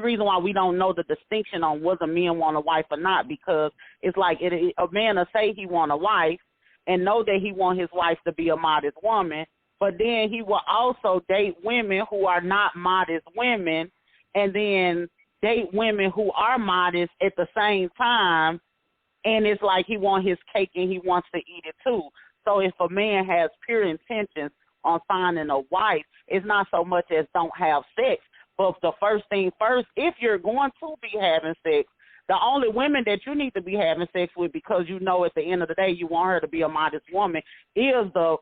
the reason why we don't know the distinction on whether men want a wife or not, because it's like a man will say he want a wife and know that he want his wife to be a modest woman, but then he will also date women who are not modest women and then date women who are modest at the same time, and it's like he wants his cake and he wants to eat it too. So if a man has pure intentions on finding a wife, it's not so much as don't have sex, but the first thing first, if you're going to be having sex, the only women that you need to be having sex with, because you know at the end of the day you want her to be a modest woman, is the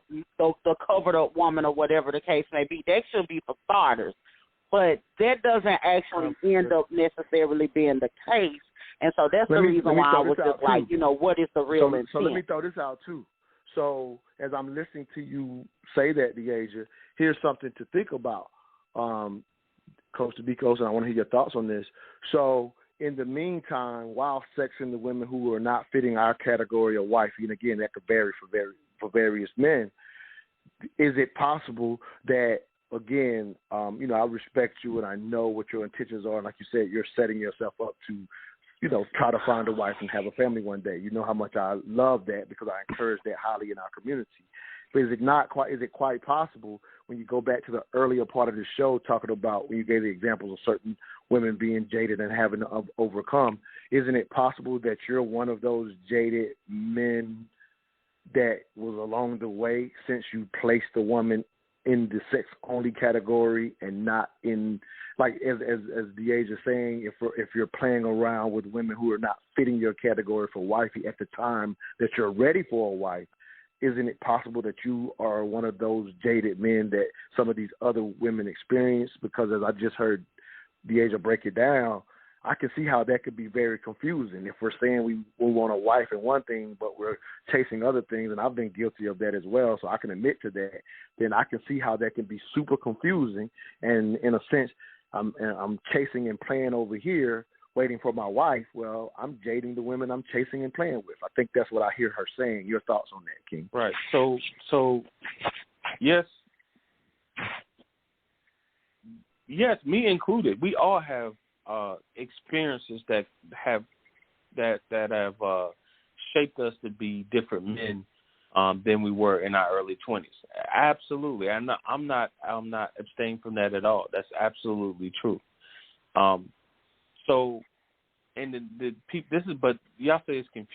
covered up woman or whatever the case may be. That should be for starters. But that doesn't actually end up necessarily being the case. And so that's the reason why I was just like, you know, what is the real intent? So let me throw this out too. So as I'm listening to you say that, Deasia, here's something to think about, Coach DeBicos, and I want to hear your thoughts on this. So in the meantime, while sexing the women who are not fitting our category of wife, and again, that could vary for various men, is it possible that, again, you know, I respect you and I know what your intentions are, and like you said, you're setting yourself up to, you know, try to find a wife and have a family one day. You know how much I love that, because I encourage that highly in our community. But is it quite possible, when you go back to the earlier part of the show, talking about when you gave the examples of certain women being jaded and having to overcome, isn't it possible that you're one of those jaded men that was along the way, since you placed the woman in the sex-only category and not in, like as Deasia is saying, if you're playing around with women who are not fitting your category for wifey at the time that you're ready for a wife, isn't it possible that you are one of those jaded men that some of these other women experience? Because as I just heard Deasia break it down, I can see how that could be very confusing. If we're saying we want a wife and one thing, but we're chasing other things, and I've been guilty of that as well, so I can admit to that, then I can see how that can be super confusing. And in a sense, I'm chasing and playing over here, waiting for my wife. Well, I'm jading the women I'm chasing and playing with. I think that's what I hear her saying. Your thoughts on that, King? Right. So yes, me included. We all have experiences that have shaped us to be different men than we were in our early 20s. Absolutely. I'm not abstaining from that at all. That's absolutely true. So, and the this is, but y'all say it's confusing.